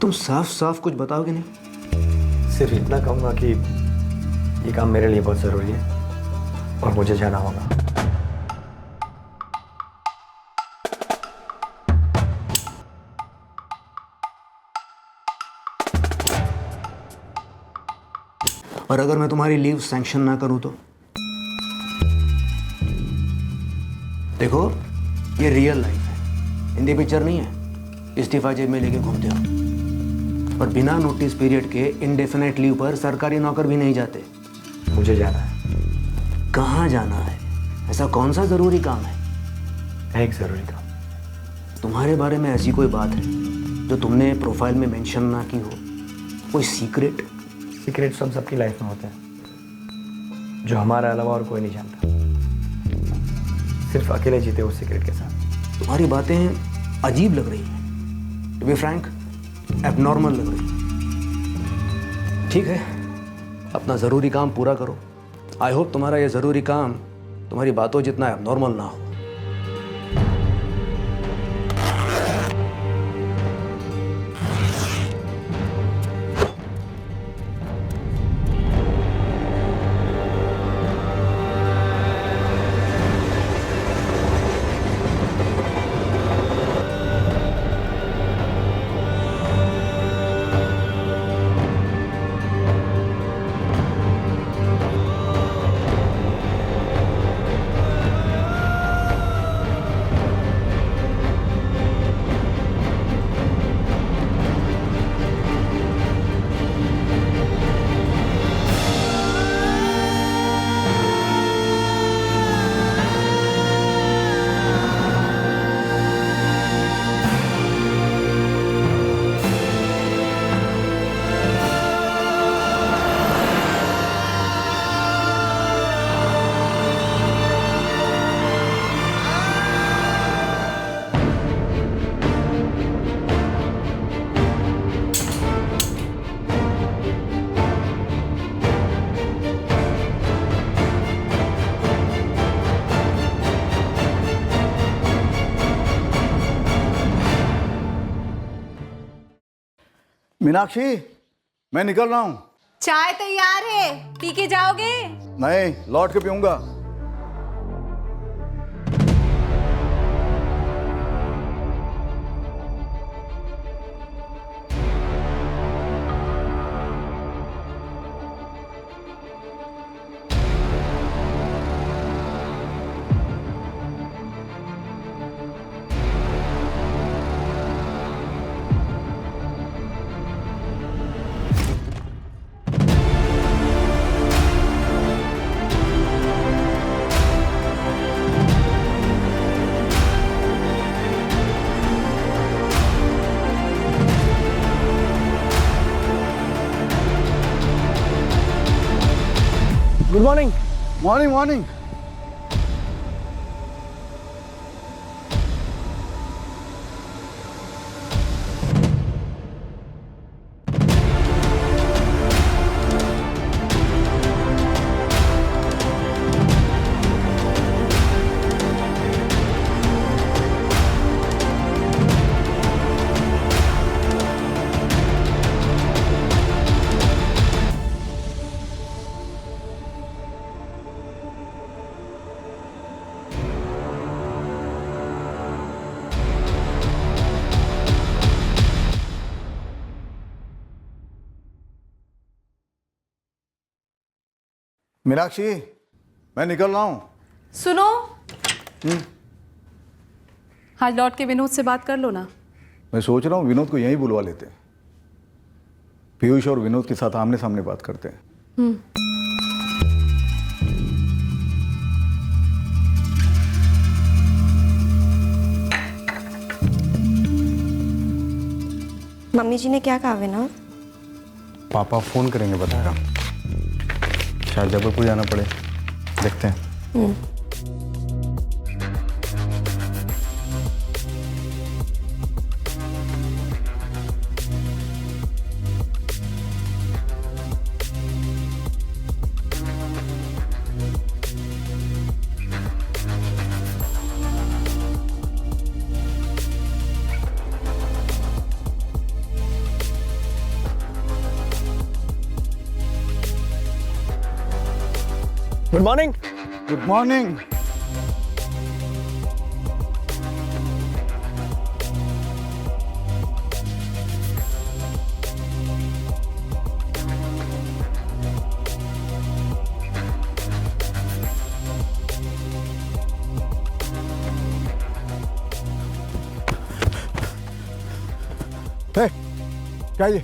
तुम साफ साफ कुछ बताओगे नहीं? सिर्फ इतना कहूँगा कि ये काम मेरे लिए बहुत ज़रूरी है और मुझे जाना होगा। और अगर मैं तुम्हारी लीव सैंक्शन ना करूं तो? देखो, ये रियल लाइफ है, हिंदी पिक्चर नहीं है। इस्तीफा जेब में लेके घूमते हो और बिना नोटिस पीरियड के इंडेफिनेट लीव पर सरकारी नौकर भी नहीं जाते। मुझे जाना है। कहाँ जाना है? ऐसा कौन सा जरूरी काम है? एक ज़रूरी काम। तुम्हारे बारे में ऐसी कोई बात है जो तुमने प्रोफाइल में मेंशन ना की हो? कोई सीक्रेट? सीक्रेट्स हम सबकी लाइफ में होते हैं जो हमारे अलावा और कोई नहीं जानता, सिर्फ अकेले जीते उस सीक्रेट के साथ। तुम्हारी बातें अजीब लग रही हैं, टू बी फ्रैंक एबनॉर्मल लग रही हैं। ठीक है, अपना ज़रूरी काम पूरा करो। आई होप तुम्हारा ये ज़रूरी काम तुम्हारी बातों जितना एबनॉर्मल ना हो। मीनाक्षी, मैं निकल रहा हूँ। चाय तैयार है, पी के जाओगे? नहीं, लौट के पीऊंगा। Good morning. Morning morning. Meenakshi, मैं निकल रहा हूँ। सुनो, आज लौट के विनोद से बात कर लो ना। मैं सोच रहा हूँ विनोद को यहीं बुलवा लेते हैं। पीयूष और विनोद के साथ आमने सामने बात करते हैं। मम्मी जी ने क्या कहा विनोद? पापा फोन करेंगे बताया। शायद जबलपुर जाना पड़े, देखते हैं। Good morning. Good morning. क्या ये?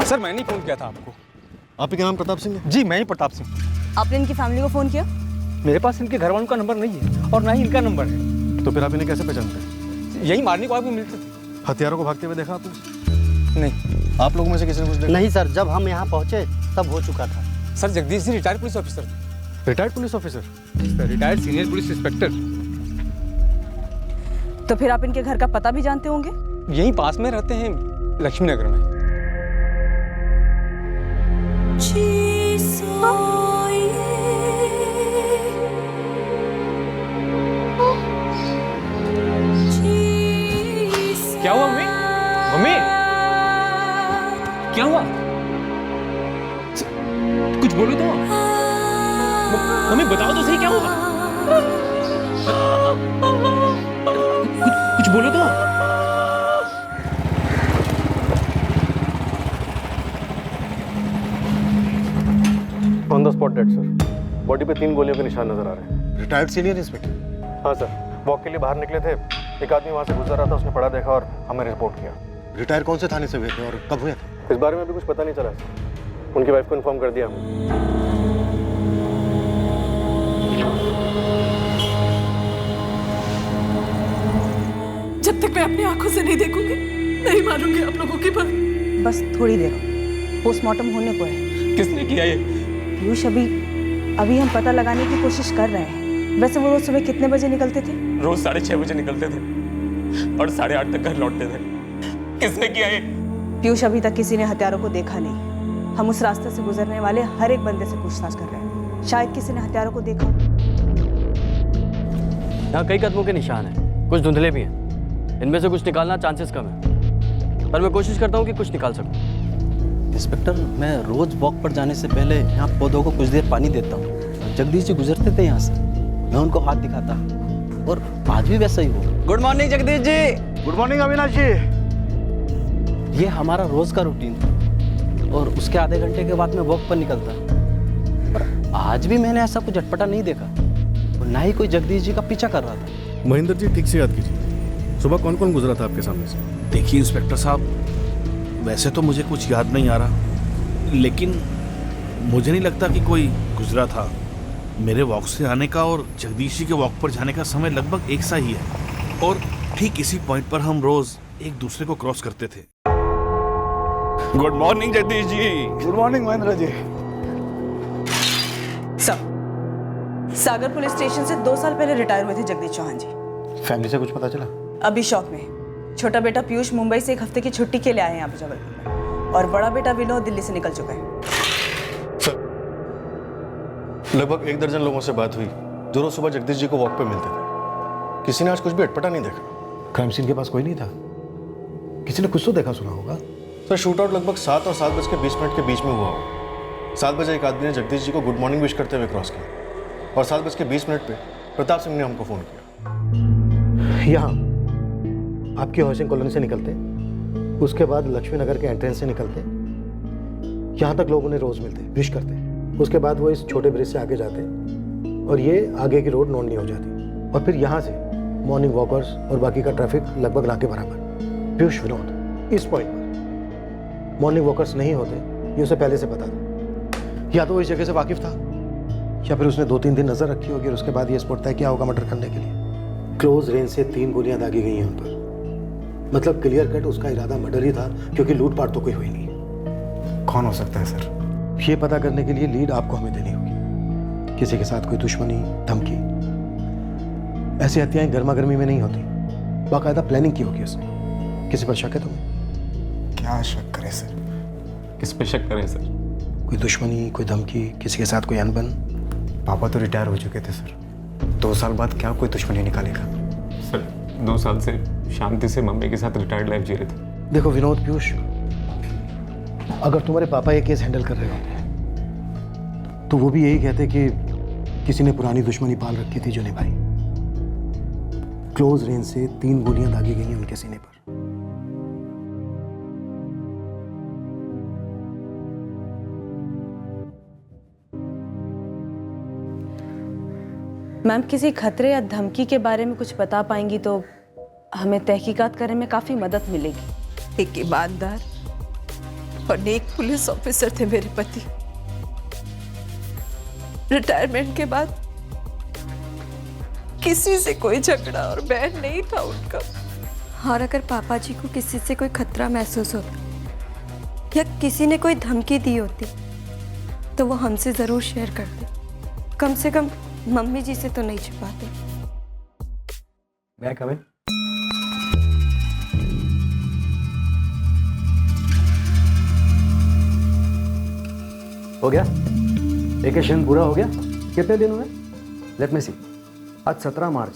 सर मैंने ही फोन किया था आपको। आप ही का नाम प्रताप सिंह है? जी मैं ही प्रताप सिंह। आपने इनकी फैमिली को फोन किया? मेरे पास इनके घर वालों का नंबर नहीं है और ना ही इनका नंबर है। तो फिर आप इन्हें कैसे पहचानते हैं? यही मारने को आपको मिलते थे। हथियारों को भागते हुए देखा आपने? नहीं आप लोगों में से किसी ने कुछ देखा? नहीं सर, जब हम यहाँ पहुँचे तब हो चुका था। Sir Jagdish ji retired police officer थे। Retired police officer? Retired senior police inspector. तो फिर आप इनके घर का पता भी जानते होंगे? यहीं पास में रहते हैं, लक्ष्मी नगर में। क्या हुआ मम्मी? मम्मी क्या हुआ? कुछ बोलो तो। मम्मी बताओ तो सही क्या हुआ? कुछ बोलो तो। On the spot dead sir. Body पे 3 गोलियों के निशान नजर आ रहे हैं। Retired senior inspector? हाँ सर, वॉक के लिए बाहर निकले थे। एक आदमी वहाँ से गुजर रहा था, उसने पड़ा देखा और हमें रिपोर्ट किया। रिटायर कौन से थाने से हुए थे और कब हुए थे? इस बारे में अभी कुछ पता नहीं चला सर। उनकी वाइफ को इन्फॉर्म कर दिया हमने। जब तक मैं अपनी आंखों से नहीं देखूंगी नहीं मानूंगी आप लोगों की बात। बस थोड़ी देर और पोस्टमार्टम होने को है। किसने किया ये? पीयूष अभी हम पता लगाने की कोशिश कर रहे हैं। वैसे वो रोज सुबह कितने बजे निकलते थे? रोज 6:30 बजे निकलते थे और 8:30 तक घर लौटते थे। किसने किया ये? पीयूष अभी तक किसी ने हथियारों को देखा नहीं। हम उस रास्ते से गुजरने वाले हर एक बंदे से पूछताछ कर रहे हैं। शायद किसी ने हथियारों को देखा। यहाँ कई कदमों के निशान हैं, कुछ धुंधले भी हैं। इनमें से कुछ निकालना चांसेस कम है, पर मैं कोशिश करता हूँ कि कुछ निकाल सकूँ। इंस्पेक्टर, मैं रोज वॉक पर जाने से पहले यहाँ पौधों को कुछ देर पानी देता हूँ। जगदीश जी गुजरते थे यहाँ से, मैं उनको हाथ दिखाता और आज भी वैसा ही हो। Good morning Jagdish ji. Good morning Avinash जी। ये हमारा रोज का रूटीन था और उसके आधे घंटे के बाद मैं वॉक पर निकलता। पर आज भी मैंने ऐसा कुछ अटपटा नहीं देखा और ना ही कोई जगदीश जी का पीछा कर रहा था। महेंद्र जी ठीक से याद कीजिए, सुबह कौन कौन गुजरा था आपके सामने से? देखिए इंस्पेक्टर साहब, वैसे तो मुझे कुछ याद नहीं आ रहा, लेकिन मुझे नहीं लगता कि कोई गुजरा था। मेरे वॉक से आने का और जगदीश जी के वॉक पर जाने का समय लगभग एक सा ही है और ठीक इसी पॉइंट पर हम रोज एक दूसरे को क्रॉस करते थे। Good morning Jagdish ji. Good morning Mahendra ji. सागर पुलिस स्टेशन से 2 साल पहले रिटायर हुए थे जगदीश चौहान जी। फैमिली से कुछ पता चला? अभी शौक में। छोटा बेटा पीयूष मुंबई से 1 हफ्ते की छुट्टी के लिए आए हैं यहाँ पे जबलपुर में, और बड़ा बेटा विनोद दिल्ली से निकल चुका है। सर, लगभग 1 दर्जन लोगों से बात हुई जो रोज सुबह जगदीश जी को वॉक पे मिलते थे। किसी ने आज कुछ भी अटपटा नहीं देखा। क्राइम सीन के पास कोई नहीं था? किसी ने कुछ तो देखा सुना होगा? सर, शूट आउट लगभग 7 और 7:20 के बीच में हुआ हो। 7 बजे एक आदमी ने जगदीश जी को गुड मॉर्निंग विश करते हुए क्रॉस किया और 7:20 पे प्रताप सिंह ने हमको फ़ोन किया। यहाँ आपकी हाउसिंग कॉलोनी से निकलते, उसके बाद लक्ष्मी नगर के एंट्रेंस से निकलते, यहाँ तक लोग उन्हें रोज मिलते, विश करते। उसके बाद वो इस छोटे ब्रिज से आगे जाते और ये आगे की रोड नोन नहीं हो जाती और फिर यहाँ से मॉर्निंग वॉकर्स और बाकी का ट्रैफिक लगभग ना के बराबर। पीयूष विनोद इस पॉइंट पर मॉर्निंग वॉकर्स नहीं होते, ये उसे पहले से पता था। या तो वो इस जगह से वाकिफ था या फिर उसने 2-3 दिन नजर रखी होगी और उसके बाद ये स्पॉट तय किया होगा मर्डर करने के लिए। क्लोज रेंज से 3 गोलियां दागी गई हैं उन पर। मतलब क्लियर कट उसका इरादा मर्डर ही था, क्योंकि लूटपाट तो कोई हुई नहीं। कौन हो सकता है सर? ये पता करने के लिए लीड आपको हमें देनी होगी। किसी के साथ कोई दुश्मनी, धमकी, ऐसी हत्याएं गर्मा गर्मी में नहीं होती, बाकायदा प्लानिंग की होगी उसने। किसी पर शक है तुम्हें? क्या शक करें सर? किस पे शक करें सर? कोई दुश्मनी, कोई धमकी, किसी के साथ कोई अनबन? पापा तो रिटायर हो चुके थे सर। 2 साल बाद क्या कोई दुश्मनी निकालेगा? सर 2 साल से शांति से मम्मी के साथ रिटायर्ड लाइफ जी रहे थे। देखो विनोद, पीयूष, अगर तुम्हारे पापा ये केस हैंडल कर रहे होते तो वो भी यही कहते कि किसी ने पुरानी दुश्मनी पाल रखी थी जो निभाई। क्लोज रेंज से 3 गोलियां दागी गई हैं उनके सीने पर। मैम, किसी खतरे या धमकी के बारे में कुछ बता पाएंगी तो हमें तहकीकात करने में काफ़ी मदद मिलेगी। एक ईमानदार और नेक पुलिस ऑफिसर थे मेरे पति। रिटायरमेंट के बाद किसी से कोई झगड़ा और बैर नहीं था उनका। और अगर पापा जी को किसी से कोई खतरा महसूस होता या किसी ने कोई धमकी दी होती तो वो हमसे ज़रूर शेयर करते। कम से कम मम्मी जी से तो नहीं छिपाते। मैं कमिंग? हो गया? वेकेशन पूरा हो गया? कितने दिन हुए? लेट मी सी। आज 17 मार्च,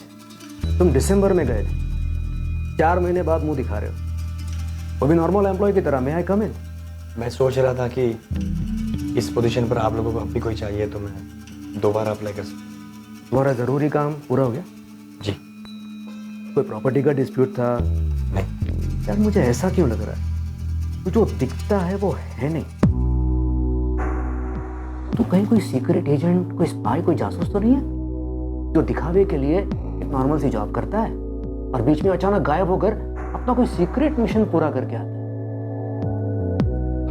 तुम दिसंबर में गए थे। 4 महीने बाद मुंह दिखा रहे हो, वो भी नॉर्मल एम्प्लॉय की तरह। मैं आई कम इन? मैं सोच रहा था कि इस पोजीशन पर आप लोगों को अब भी कोई चाहिए तो मैं दोबारा अप्लाई कर सकता। तुम्हारा ज़रूरी काम पूरा हो गया? जी। कोई प्रॉपर्टी का डिस्प्यूट था? नहीं। यार मुझे ऐसा क्यों लग रहा है, तो जो दिखता है वो है नहीं। तो कहीं कोई सीक्रेट एजेंट, कोई स्पाई, कोई जासूस तो नहीं है जो दिखावे के लिए एक नॉर्मल सी जॉब करता है और बीच में अचानक गायब होकर अपना कोई सीक्रेट मिशन पूरा करके आता है?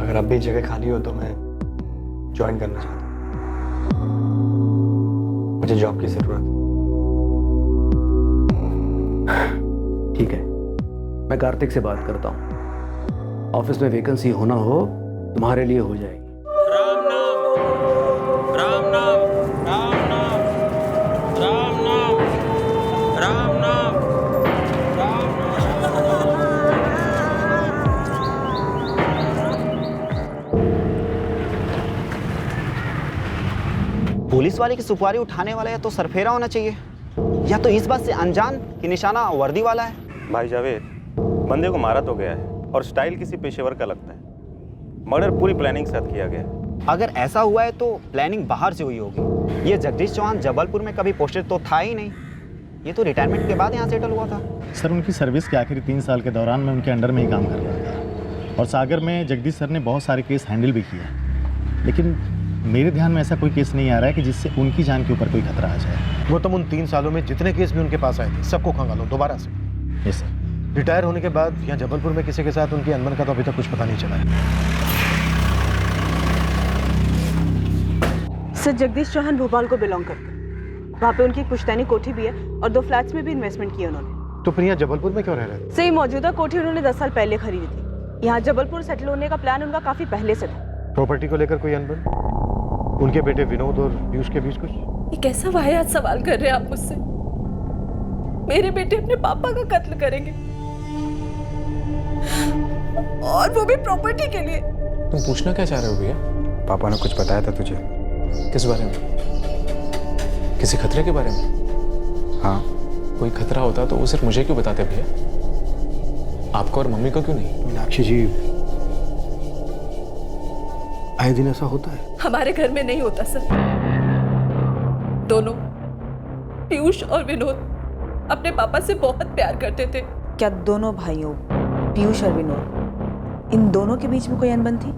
अगर अब भी जगह खाली हो तो मैं ज्वाइन करना चाहता हूँ। मुझे जॉब की जरूरत है। ठीक है, मैं कार्तिक से बात करता हूँ। ऑफिस में वैकेंसी होना हो तुम्हारे लिए हो जाएगी। राम नाम, राम नाम, राम नाम, राम नाम, राम नाम, राम पुलिस वाले की सुपारी उठाने वाला या तो सरफेरा होना चाहिए या तो इस बात से अनजान कि निशाना वर्दी वाला है। भाई जावेद, बंदे को मारा तो गया है और स्टाइल किसी पेशेवर का लगता है। मर्डर पूरी प्लानिंग के साथ किया गया है। अगर ऐसा हुआ है तो प्लानिंग बाहर से हुई होगी। ये जगदीश चौहान जबलपुर में कभी पोस्टेड तो था ही नहीं। ये तो रिटायरमेंट के बाद यहाँ सेटल हुआ था। सर, उनकी सर्विस के आखिरी 3 साल के दौरान मैं उनके अंडर में ही काम कर रहा था और सागर में जगदीश सर ने बहुत सारे केस हैंडल भी किया, लेकिन मेरे ध्यान में ऐसा कोई केस नहीं आ रहा है कि जिससे उनकी जान के ऊपर कोई खतरा आ जाए। वो तुम उन 3 सालों में जितने केस भी उनके पास आए थे सबको खंगालो दोबारा से। Yes sir. रिटायर होने के बाद यहाँ जबलपुर में किसी के साथ उनकी अनबन का तो अभी तक कुछ पता नहीं चला है। सर, जगदीश चौहान भोपाल को बिलोंग करते हैं। वहाँ पे उनकी पुश्तैनी कोठी भी है और 2 फ्लैट्स में भी इन्वेस्टमेंट किया उन्होंने। तो प्रिया जबलपुर में क्यों रह रहे थे? सही, मौजूदा कोठी उन्होंने 10 साल पहले खरीदी थी। यहाँ जबलपुर सेटल होने का प्लान उनका काफी पहले से था। प्रॉपर्टी को लेकर कोई अनबन उनके बेटे विनोद और पीयूष के बीच कुछ? ये कैसा वाहियात सवाल कर रहे हैं आप मुझसे? मेरे बेटे अपने पापा का कत्ल करेंगे और वो भी प्रॉपर्टी के लिए। तुम पूछना क्या चाह रहे हो भैया? पापा ने कुछ बताया था तुझे? किस बारे में? किसी खतरे के बारे में? हाँ। कोई खतरा होता तो वो सिर्फ मुझे क्यों बताते भैया? आपको और मम्मी को क्यों नहीं? मीनाक्षी जी, आए दिन ऐसा होता है? हमारे घर में नहीं होता सर। दोनों, पीयूष और विनोद, अपने पापा से बहुत प्यार करते थे। क्या दोनों भाइयों, पीयूष और विनोद, इन दोनों के बीच में कोई अनबन थी?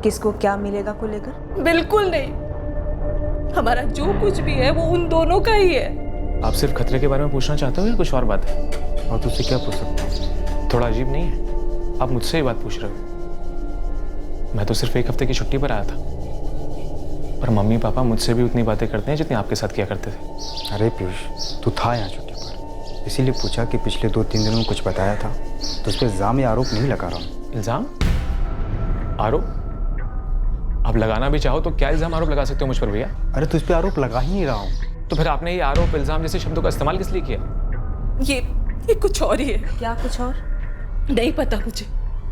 किसको क्या मिलेगा को लेकर? बिल्कुल नहीं। हमारा जो कुछ भी है वो उन दोनों का ही है। आप सिर्फ खतरे के बारे में पूछना चाहते हो या कुछ और बात है? और तुझसे क्या पूछ सकता हूँ? थोड़ा अजीब नहीं है? आप मुझसे ही बात पूछ रहे हो। मैं तो सिर्फ 1 हफ्ते की छुट्टी पर आया था और मम्मी पापा मुझसे भी उतनी बातें करते हैं जितनी आपके साथ किया करते थे। अरे पीयूष, तू था यहाँ छुट्टी पर, इसीलिए पूछा कि पिछले 2-3 दिनों में कुछ बताया था तो उस पर इल्ज़ाम या आरोप नहीं लगा रहा हूँ। इल्ज़ाम? आरोप? आप लगाना भी चाहो तो क्या इल्ज़ाम आरोप लगा सकते हो मुझ पर भैया? अरे तो इस पर आरोप लगा ही नहीं रहा हूँ। तो फिर आपने ये आरोप इल्ज़ाम जैसे शब्दों का इस्तेमाल किस लिए किया? ये कुछ और ही है। क्या कुछ और? नहीं पता मुझे,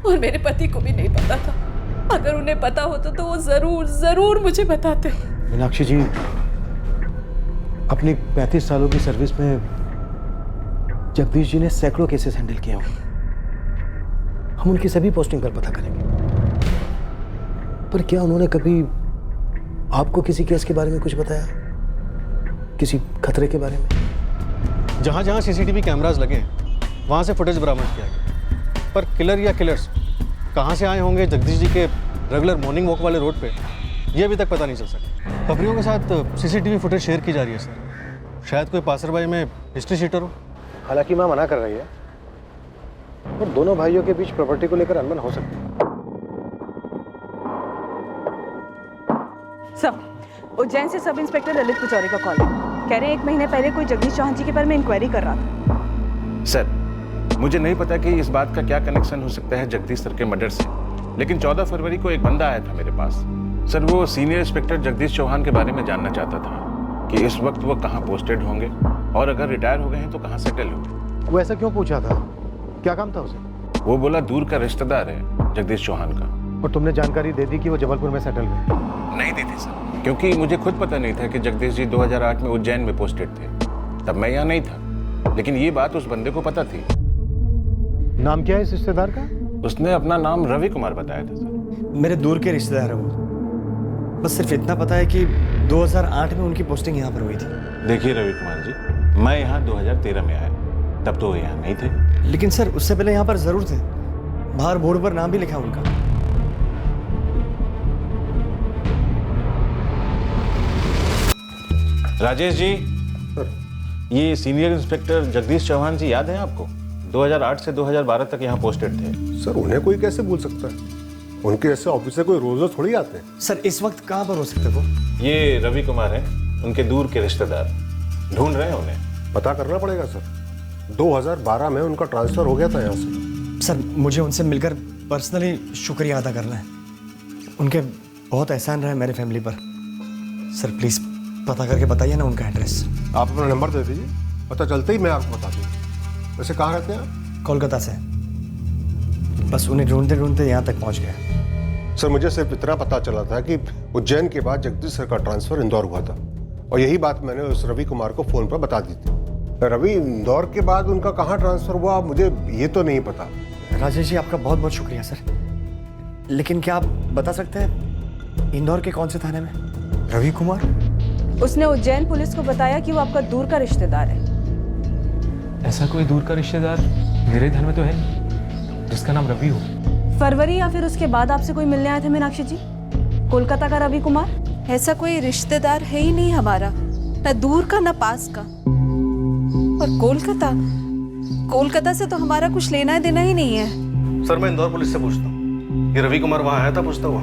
और मेरे पति को भी नहीं पता था। अगर उन्हें पता होता तो वो जरूर मुझे बताते। मीनाक्षी जी, अपनी 35 सालों की सर्विस में जगदीश जी ने सैकड़ों केसेस हैंडल किए होंगे। हम उनकी सभी पोस्टिंग पर पता करेंगे। पर क्या उन्होंने कभी आपको किसी केस के बारे में कुछ बताया, किसी खतरे के बारे में? जहाँ जहाँ सीसीटीवी कैमरास लगे वहाँ से फुटेज बरामद किया गया, पर किलर या किलर्स कहाँ से आए होंगे जगदीश जी के रेगुलर मॉर्निंग वॉक वाले रोड पे, ये अभी तक पता नहीं चल सका। खबरियों के साथ सीसीटीवी फुटेज शेयर की जा रही है सर। शायद कोई पासरबाई में हिस्ट्री शीटर हो। हालांकि मां मना कर रही है, और दोनों भाइयों के बीच प्रॉपर्टी को लेकर अनबन हो सकती है। सब उज्जैन से सब इंस्पेक्टर ललित पुचौरी का कॉल है। कह रहे हैं 1 महीने पहले कोई जगदीश चौहान जी के बारे में इंक्वायरी कर रहा था। सर, मुझे नहीं पता कि इस बात का क्या कनेक्शन हो सकता है जगदीश सर के मर्डर से, लेकिन 14 फरवरी को एक बंदा आया था मेरे पास। सर, वो सीनियर इंस्पेक्टर जगदीश चौहान के बारे में जानना चाहता था कि इस वक्त वो कहाँ पोस्टेड होंगे और अगर रिटायर हो गए हैं तो कहाँ सेटल होंगे। वो ऐसा क्यों पूछा था? क्या काम था उसे? वो बोला दूर का रिश्तेदार है जगदीश चौहान का। और तुमने जानकारी दे दी कि वो जबलपुर में सेटल हुए? नहीं दी थी सर, क्योंकि मुझे खुद पता नहीं था कि जगदीश जी 2008 में उज्जैन में पोस्टेड थे। तब मैं यहाँ नहीं था, लेकिन ये बात उस बंदे को पता थी। नाम क्या है इस रिश्तेदार का? उसने अपना नाम रवि कुमार बताया था सर। मेरे दूर के रिश्तेदार है वो। बस सिर्फ इतना पता है कि 2008 में उनकी पोस्टिंग यहाँ पर हुई थी। देखिए रवि कुमार जी, मैं यहाँ 2013 में आया, तब तो वो यहाँ नहीं थे। लेकिन सर उससे पहले यहाँ पर जरूर थे। बाहर बोर्ड पर नाम भी लिखा उनका। राजेश जी, ये सीनियर इंस्पेक्टर जगदीश चौहान जी याद हैं आपको? 2008 से 2012 तक यहाँ पोस्टेड थे। सर, उन्हें कोई कैसे भूल सकता है? उनके ऐसे ऑफिसर कोई रोज थोड़ी आते हैं। सर, इस वक्त कहाँ पर हो सकते वो? ये रवि कुमार हैं, उनके दूर के रिश्तेदार। ढूंढ रहे हैं उन्हें। पता करना पड़ेगा सर। 2012 में उनका ट्रांसफर हो गया था यहाँ से। सर, मुझे उनसे मिलकर पर्सनली शुक्रिया अदा करना है। उनके बहुत एहसान रहे मेरे फैमिली पर। सर प्लीज पता करके बताइए ना उनका एड्रेस। आप अपना नंबर दे दीजिए, पता चलते ही मैं आपको बता दूँगा। वैसे कहाँ रहते हैं आप? कोलकाता से। बस उन्हें ढूंढते ढूंढते यहाँ तक पहुँच गया। सर, मुझे सिर्फ इतना पता चला था कि उज्जैन के बाद जगदीश सर का ट्रांसफर इंदौर हुआ था, और यही बात मैंने उस रवि कुमार को फोन पर बता दी थी। रवि, इंदौर के बाद उनका कहाँ ट्रांसफर हुआ मुझे ये तो नहीं पता। राजेश जी, आपका बहुत बहुत शुक्रिया सर। लेकिन क्या आप बता सकते हैं इंदौर के कौन से थाने में? रवि कुमार? उसने उज्जैन पुलिस को बताया कि वो आपका दूर का रिश्तेदार है। ऐसा कोई दूर का रिश्तेदार मेरे ध्यान में तो है नहीं जिसका नाम रवि हो। फरवरी या फिर उसके बाद आपसे कोई मिलने आया था मीनाक्षी जी? कोलकाता का रवि कुमार? ऐसा कोई रिश्तेदार है ही नहीं हमारा, ना दूर का ना पास का। और कोलकाता से तो हमारा कुछ लेना देना ही नहीं है। सर, मैं इंदौर पुलिस से पूछता हूँ, ये रवि कुमार वहाँ आया था पूछता हुआ?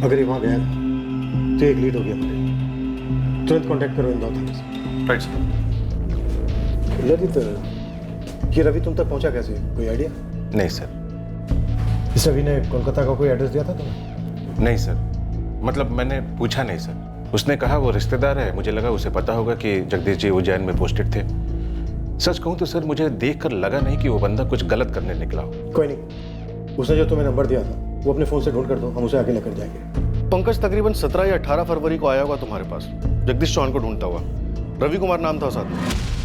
अगर ये वहाँ गया तो एक लीड हो गया मुझे। तुरंत कांटेक्ट करो इंदौर थाने से। Right sir. ललित, ये रवि तुम तक पहुंचा कैसे? कोई आइडिया? नहीं सर। इस रवि ने कोलकाता का कोई एड्रेस दिया था तुम्हें? नहीं सर, मतलब मैंने पूछा नहीं सर। उसने कहा वो रिश्तेदार है, मुझे लगा उसे पता होगा कि जगदीश जी उज्जैन में पोस्टेड थे। सच कहूँ तो सर मुझे देखकर लगा नहीं कि वो बंदा कुछ गलत करने निकला हो। कोई नहीं, उसने जो तुम्हें नंबर दिया था वो अपने फोन से ढूंढ कर दो, हम उसे आगे लेकर जाएंगे। पंकज तकरीबन 17 या 18 फरवरी को आया होगा तुम्हारे पास, जगदीश चौहान को ढूंढता हुआ। रवि कुमार नाम था साथ में।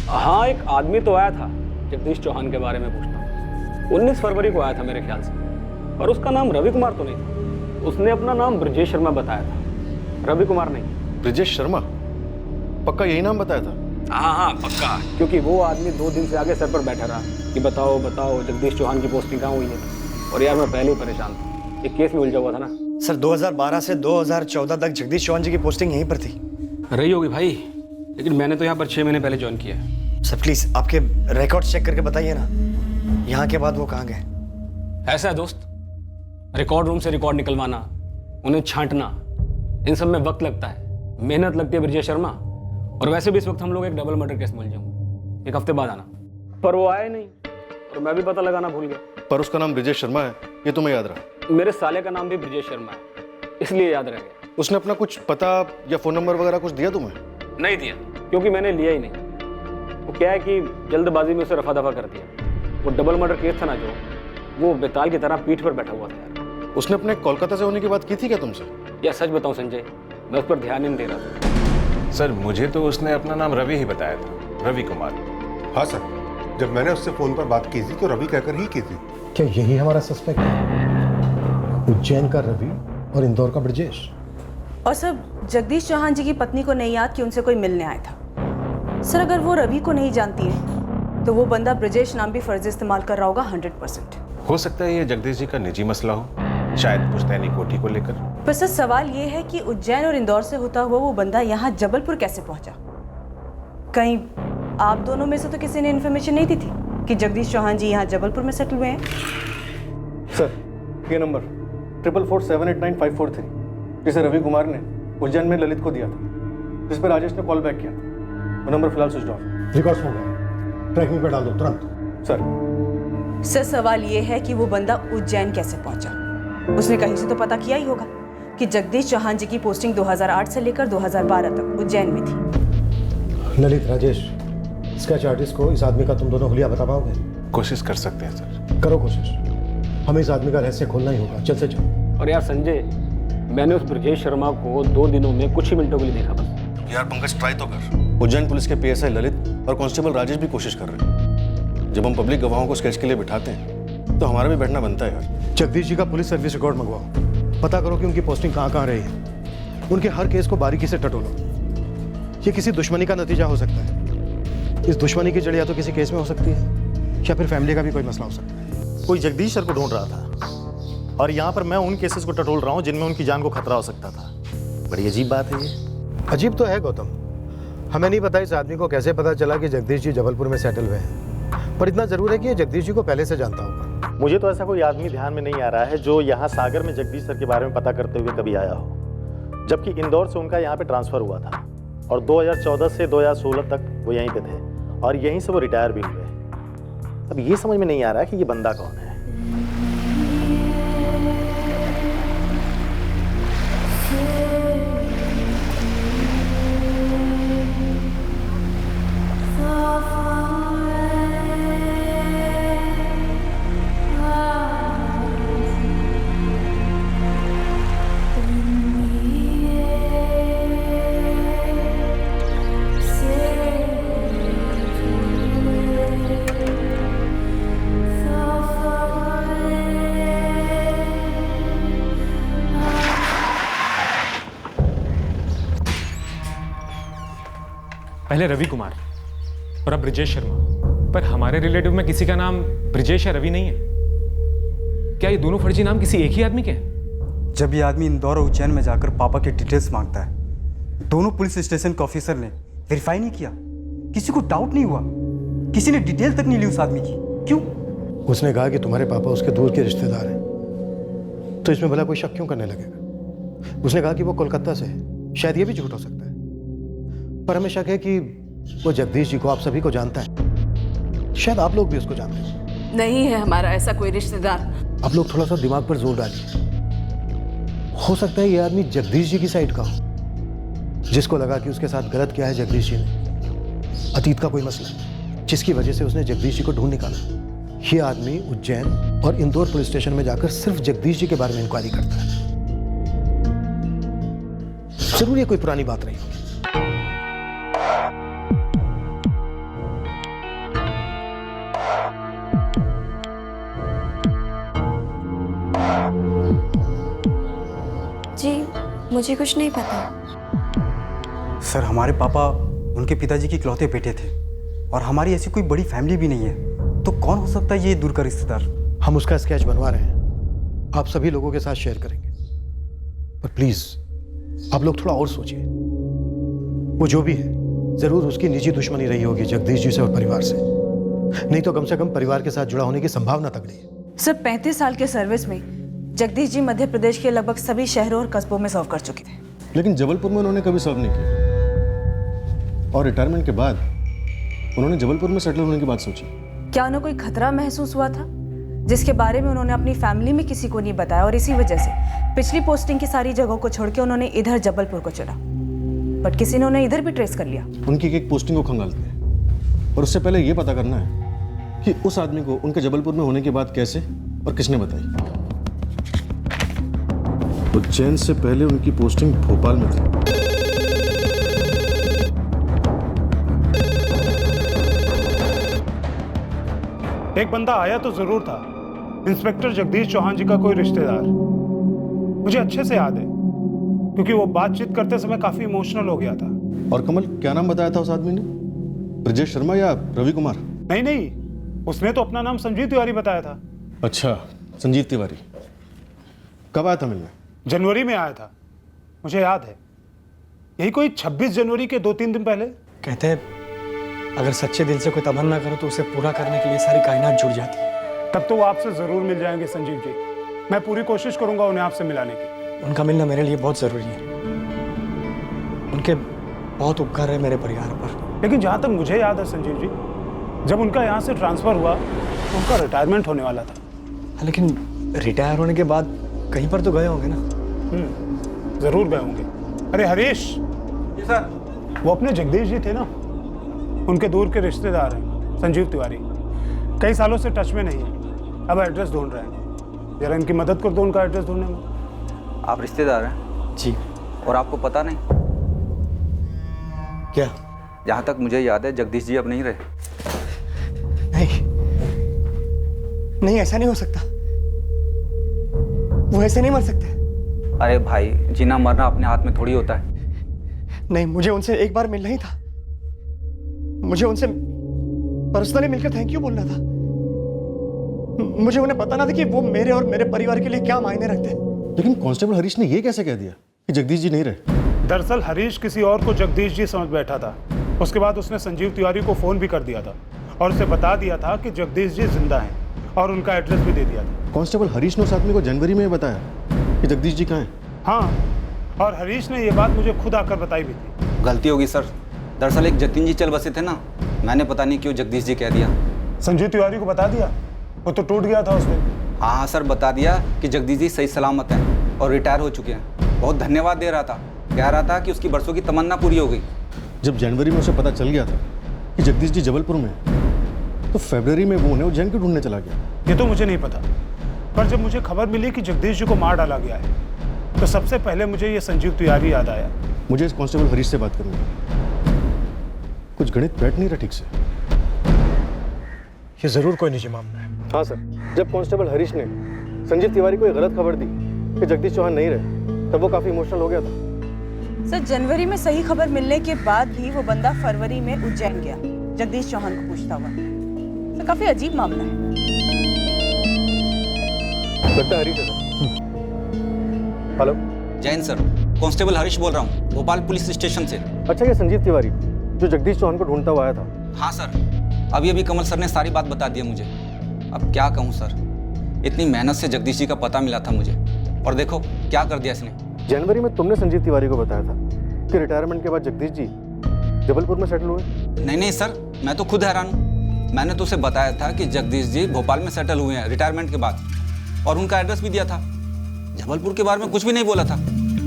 हाँ, एक आदमी तो आया था जगदीश चौहान के बारे में पूछना। 19 फरवरी को आया था मेरे ख्याल से, पर उसका नाम रवि कुमार तो नहीं था। उसने अपना नाम ब्रजेश शर्मा बताया था, रवि कुमार नहीं। ब्रजेश शर्मा? पक्का यही नाम बताया था? हाँ पक्का, क्योंकि वो आदमी 2 दिन से आगे सर पर बैठा रहा कि बताओ जगदीश चौहान की पोस्टिंग कहाँ हुई है। और यार मैं पहले ही परेशान था, एक केस में उलझा हुआ था ना। सर 2012 से 2014 तक जगदीश चौहान जी की पोस्टिंग यहीं पर थी। रही होगी भाई, लेकिन मैंने तो यहाँ पर 6 महीने पहले ज्वाइन किया है। सर प्लीज आपके रिकॉर्ड चेक करके बताइए ना, यहाँ के बाद वो कहाँ गए? ऐसा है दोस्त, रिकॉर्ड रूम से रिकॉर्ड निकलवाना, उन्हें छांटना, इन सब में वक्त लगता है, मेहनत लगती है ब्रजेश शर्मा। और वैसे भी इस वक्त हम लोग एक डबल मर्डर केस में उलझे होंगे। 1 हफ्ते बाद आना। पर वो आया नहीं, और मैं भी पता लगाना भूल गया। पर उसका नाम ब्रजेश शर्मा है, ये तुम्हें याद रहा? मेरे साले का नाम भी ब्रजेश शर्मा है, इसलिए याद रह गया। उसने अपना कुछ पता या फोन नंबर वगैरह कुछ दिया तुम्हें? नहीं दिया, क्योंकि मैंने लिया ही नहीं। वो क्या है कि जल्दबाजी में उसे रफा दफा कर दिया। वो डबल मर्डर केस था ना जो, वो बेताल की तरह पीठ पर बैठा हुआ था यार। उसने अपने कोलकाता से होने की बात की थी क्या तुमसे? या सच बताऊं संजय, मैं उस पर ध्यान ही नहीं दे रहा था। सर मुझे तो उसने अपना नाम रवि ही बताया था, रवि कुमार। हाँ सर, जब मैंने उससे फोन पर बात की थी तो रवि कहकर ही की थी। क्या यही हमारा सस्पेक्ट है? उज्जैन का रवि और इंदौर का ब्रजेश। और सर, जगदीश चौहान जी की पत्नी को नहीं याद कि उनसे कोई मिलने आया था। सर, अगर वो रवि को नहीं जानती है तो वो बंदा ब्रजेश नाम भी फर्जी इस्तेमाल कर रहा होगा 100%। हो सकता है ये जगदीश जी का निजी मसला हो, शायद पुश्तैनी कोठी को लेकर। पर सर, सवाल ये है कि उज्जैन और इंदौर से होता हुआ वो बंदा यहाँ जबलपुर कैसे पहुंचा? कहीं आप दोनों में से तो किसी ने इन्फॉर्मेशन नहीं दी थी कि जगदीश चौहान जी यहाँ जबलपुर में सेटल हुए हैं? सर, ये नंबर 444789543 जिसे रवि कुमार ने उज्जैन में ललित को दिया था, जिस पर राजेश ने कॉल बैक किया था, वो नंबर फिलहाल स्विच ऑफ। रिकॉर्ड्स हो गए, ट्रैकिंग पे डाल दो तुरंत। सर, सवाल ये है कि वो बंदा उज्जैन कैसे पहुंचा? उसने कहीं से तो पता किया ही होगा कि जगदीश चौहान जी की पोस्टिंग 2008 से लेकर 2012 तक उज्जैन में थी। ललित, राजेश, स्केच आर्टिस्ट को इस आदमी का तुम दोनों हुलिया बता पाओगे? कोशिश कर सकते हैं सर। करो कोशिश, हमें इस आदमी का रहस्य खोलना ही होगा। चल से चल। और यार संजय, मैंने उस ब्रजेश शर्मा को 2 दिनों में कुछ ही मिनटों के लिए देखा बस। यार पंकज, ट्राई तो कर। उज्जैन पुलिस के PSI ललित और कांस्टेबल राजेश भी कोशिश कर रहे हैं। जब हम पब्लिक गवाहों को स्केच के लिए बिठाते हैं तो हमारा भी बैठना बनता है यार। जगदीश जी का पुलिस सर्विस रिकॉर्ड मंगवाओ, पता करो कि उनकी पोस्टिंग कहाँ कहाँ रही है। उनके हर केस को बारीकी से टटोलो। ये किसी दुश्मनी का नतीजा हो सकता है। इस दुश्मनी की जड़ या तो किसी केस में हो सकती है या फिर फैमिली का भी कोई मसला हो सकता है। कोई जगदीश सर को ढूंढ रहा था और यहाँ पर मैं उन केसेस को टटोल रहा हूँ जिनमें उनकी जान को खतरा हो सकता था। बड़ी अजीब बात है ये। अजीब तो है गौतम, हमें नहीं पता इस आदमी को कैसे पता चला कि जगदीश जी जबलपुर में सेटल हुए हैं, पर इतना जरूर है कि ये जगदीश जी को पहले से जानता होगा। मुझे तो ऐसा कोई आदमी ध्यान में नहीं आ रहा है जो यहाँ सागर में जगदीश सर के बारे में पता करते हुए कभी आया हो, जबकि इंदौर से उनका यहाँ पे ट्रांसफर हुआ था और 2014 से 2016 तक वो यहीं पे थे और यहीं से वो रिटायर भी हुए। अब ये समझ में नहीं आ रहा है कि ये बंदा कौन है। पहले रवि कुमार और अब ब्रजेश शर्मा, पर हमारे रिलेटिव में किसी का नाम ब्रजेश या रवि नहीं है। क्या ये दोनों फर्जी नाम किसी एक ही आदमी के हैं? जब ये आदमी इंदौर और उज्जैन में जाकर पापा के डिटेल्स मांगता है, दोनों पुलिस स्टेशन के ऑफिसर ने वेरीफाई नहीं किया, किसी को डाउट नहीं हुआ, किसी ने डिटेल तक नहीं ली उस आदमी की। क्यों? उसने कहा कि तुम्हारे पापा उसके दूर के रिश्तेदार हैं, तो इसमें भला कोई शक क्यों करने लगेगा? उसने कहा कि वो कोलकाता से है, शायद ये भी झूठ हो सकता है, पर हमें शक है कि वो जगदीश जी को आप सभी को जानता है। शायद आप लोग भी उसको जानते हैं। नहीं है हमारा ऐसा कोई रिश्तेदार। आप लोग थोड़ा सा दिमाग पर जोर डालिए। हो सकता है ये आदमी जगदीश जी की साइड का हो, जिसको लगा कि उसके साथ गलत किया है जगदीश जी ने, अतीत का कोई मसला जिसकी वजह से उसने जगदीश जी को ढूंढ निकाला। ये आदमी उज्जैन और इंदौर पुलिस स्टेशन में जाकर सिर्फ जगदीश जी के बारे में इंक्वायरी करता है। जरूर ये कोई पुरानी बात रही होगी। जी मुझे कुछ नहीं पता। सर, हमारे पापा उनके पिताजी के इकलौते बेटे थे और हमारी ऐसी कोई बड़ी फैमिली भी नहीं है, तो कौन हो सकता है ये दूर का रिश्तेदार? हम उसका स्केच बनवा रहे हैं, आप सभी लोगों के साथ शेयर करेंगे, पर प्लीज आप लोग थोड़ा और सोचिए। वो जो भी है जरूर उसकी निजी दुश्मनी रही होगी जगदीश जी से और परिवार से, नहीं तो कम से कम परिवार के साथ जुड़ा होने की संभावना तगड़ी है। सर, 35 साल के सर्विस में जगदीश जी मध्य प्रदेश के लगभग सभी शहरों और कस्बों में सर्व कर चुके थे, लेकिन जबलपुर में उन्होंने कभी सर्व नहीं किया और रिटायरमेंट के बाद उन्होंने जबलपुर में सेटल होने की बात सोची। क्या उन्हें कोई खतरा महसूस हुआ था जिसके बारे में उन्होंने अपनी फैमिली में किसी को नहीं बताया और इसी वजह से पिछली पोस्टिंग की सारी जगहों को छोड़ के उन्होंने इधर जबलपुर को चुना, बट किसी ने उन्हें इधर भी ट्रेस कर लिया। उनकी एक पोस्टिंग को खंगालते हैं और उससे पहले ये पता करना है कि उस आदमी को उनके जबलपुर में होने के बाद कैसे और किसने बताई। उज्जैन से पहले उनकी पोस्टिंग भोपाल में थी। एक बंदा आया तो जरूर था, इंस्पेक्टर जगदीश चौहान जी का कोई रिश्तेदार। मुझे अच्छे से याद है क्योंकि वो बातचीत करते समय काफी इमोशनल हो गया था। और कमल, क्या नाम बताया था उस आदमी ने? ब्रजेश शर्मा या रवि कुमार? नहीं नहीं, उसने तो अपना नाम संजीव तिवारी बताया था। अच्छा, संजीव तिवारी। कब आया था मिलने? जनवरी में आया था, मुझे याद है। यही कोई 26 जनवरी के 2-3 दिन पहले। कहते हैं अगर सच्चे दिल से कोई तमन्ना करो तो उसे पूरा करने के लिए सारी कायनात जुड़ जाती है। तब तो वो आपसे जरूर मिल जाएंगे संजीव जी। मैं पूरी कोशिश करूंगा उन्हें आपसे मिलाने की। उनका मिलना मेरे लिए बहुत जरूरी है। उनके बहुत उपकार है मेरे परिवार पर। लेकिन जहाँ तक मुझे याद है संजीव जी, जब उनका यहाँ से ट्रांसफर हुआ तो उनका रिटायरमेंट होने वाला था। लेकिन रिटायर होने के बाद कहीं पर तो गए होंगे ना? जरूर गए होंगे। अरे हरीश जी सर, वो अपने जगदीश जी थे ना, उनके दूर के रिश्तेदार हैं संजीव तिवारी। कई सालों से टच में नहीं है, अब एड्रेस ढूंढ रहे हैं। जरा इनकी मदद कर दो उनका एड्रेस ढूंढने में। आप रिश्तेदार हैं? जी। और आपको पता नहीं? क्या? जहाँ तक मुझे याद है जगदीश जी अब नहीं रहे। नहीं, ऐसा नहीं हो सकता। वो ऐसे नहीं मर सकते। अरे भाई, जीना मरना अपने हाथ में थोड़ी होता है। नहीं, मुझे उनसे एक बार मिलना ही था। मुझे उनसे पर्सनली मिलकर थैंक यू बोलना था। मुझे उन्हें बताना था कि वो मेरे और मेरे परिवार के लिए क्या मायने रखते हैं। लेकिन कांस्टेबल हरीश ने ये कैसे कह दिया कि जगदीश जी नहीं रहे? दरअसल हरीश किसी और को जगदीश जी समझ बैठा था। उसके बाद उसने संजीव तिवारी को फोन भी कर दिया था और उसे बता दिया था कि जगदीश जी जिंदा हैं और उनका एड्रेस भी दे दिया था। कांस्टेबल हरीश ने उस आदमी को जनवरी में बताया कि जगदीश जी कहाँ हैं? हाँ, और हरीश ने ये बात मुझे खुद आकर बताई भी थी। गलती होगी सर। दरअसल एक जतिन जी चल बसे थे ना, मैंने पता नहीं क्यों जगदीश जी कह दिया। संजीव तिवारी को बता दिया? वो तो टूट गया था उस दिन। हाँ सर, बता दिया कि जगदीश जी सही सलामत हैं और रिटायर हो चुके हैं। बहुत धन्यवाद दे रहा था, कह रहा था कि उसकी बरसों की तमन्ना पूरी हो गई। जब जनवरी में उसे पता चल गया था कि जगदीश जी जबलपुर में हैं, तो फरवरी में वो उन्हें उज्जैन क्यों ढूंढने चला गया? ये तो मुझे नहीं पता, पर जब मुझे खबर मिली कि जगदीश जी को मार डाला गया है तो सबसे पहले मुझे ये संजीव तिवारी याद आया। मुझे इस कांस्टेबल हरीश से बात करनी है। कुछ गणित बैठ नहीं रहा ठीक से। ये जरूर कोई निजी मामला है। हाँ सर, जब कांस्टेबल हरीश ने संजीव तिवारी को एक गलत खबर दी कि जगदीश चौहान नहीं रहे, तब वो काफी इमोशनल हो गया था। सर, जनवरी में सही खबर मिलने के बाद भी वो बंदा फरवरी में उज्जैन गया जगदीश चौहान को पूछता हुआ। तो काफी अजीब मामला है। लगता है हरीश है। Hello, Jain sir, constable Harish बोल रहा हूँ, भोपाल पुलिस स्टेशन से। अच्छा, ये संजीव तिवारी जो जगदीश चौहान को ढूंढता हुआ आया था? हाँ सर, अभी कमल सर ने सारी बात बता दी है मुझे। अब क्या कहूँ सर, इतनी मेहनत से जगदीश जी का पता मिला था मुझे, और देखो क्या कर दिया इसने। जनवरी में तुमने संजीव तिवारी को बताया था कि रिटायरमेंट के बाद जगदीश जी जबलपुर में सेटल हुए? नहीं सर, मैं तो खुद हैरान हूँ। मैंने तो उसे बताया था कि जगदीश जी भोपाल में सेटल हुए हैं रिटायरमेंट के बाद, और उनका एड्रेस भी दिया था। जबलपुर के बारे में कुछ भी नहीं बोला था।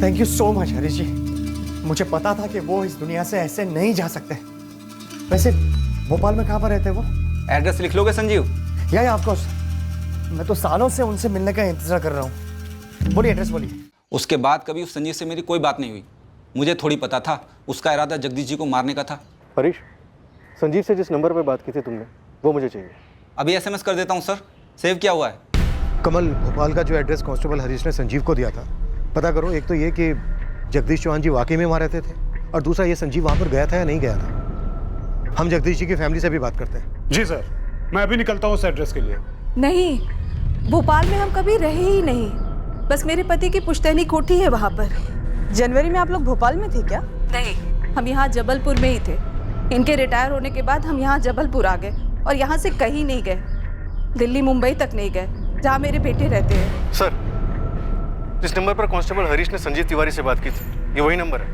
Thank you so much Harish ji. मुझे पता था कि वो इस दुनिया से ऐसे नहीं जा सकते। वैसे भोपाल में कहाँ पर रहते हैं वो? एड्रेस लिख लोगे संजीव? या ऑफकोर्स, मैं तो सालों से उनसे मिलने का इंतजार कर रहा हूँ। बोलिए, एड्रेस बोलिए। उसके बाद कभी उस संजीव से मेरी कोई बात नहीं हुई। मुझे थोड़ी पता था उसका इरादा जगदीश जी को मारने का था। हरीश, संजीव से जिस नंबर पर बात की थी तुमने, वो मुझे चाहिए। अभी एसएमएस कर देता हूँ सर, सेव किया हुआ है। कमल, भोपाल का जो एड्रेस कांस्टेबल हरीश ने संजीव को दिया था, पता करो। एक तो ये कि जगदीश चौहान जी वाकई में वहाँ रहते थे, और दूसरा ये संजीव वहाँ पर गया था या नहीं गया था। हम जगदीश जी की फैमिली से भी बात करते हैं। जी सर, मैं अभी निकलता हूँ उस एड्रेस के लिए। नहीं, भोपाल में हम कभी रहे ही नहीं। बस मेरे पति की पुश्तैनी कोठी है वहाँ पर। जनवरी में आप लोग भोपाल में थे क्या? नहीं, हम यहाँ जबलपुर में ही थे। इनके रिटायर होने के बाद हम यहाँ जबलपुर आ गए, और यहाँ से कहीं नहीं गए। दिल्ली मुंबई तक नहीं गए, जहाँ मेरे बेटे रहते हैं। सर, जिस नंबर पर कांस्टेबल हरीश ने संजीव तिवारी से बात की थी, ये वही नंबर है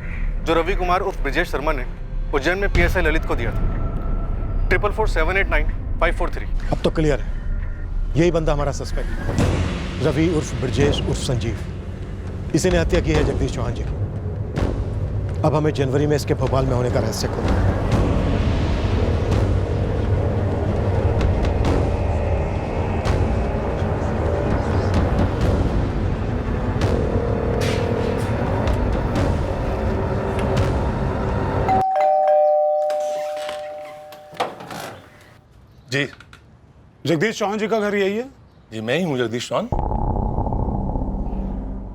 जो रवि कुमार उर्फ ब्रजेश शर्मा ने उज्जैन में पीएसआई ललित को दिया था। 4447895443। अब तो क्लियर है, यही बंदा हमारा सस्पेक्ट, रवि उर्फ ब्रजेश उर्फ संजीव। इसी ने हत्या की है जगदीश चौहान जी की। अब हमें जनवरी में इसके भोपाल में होने का रहस्य खोलना है। जी, जगदीश चौहान जी का घर यही है? जी मैं ही हूँ जगदीश चौहान।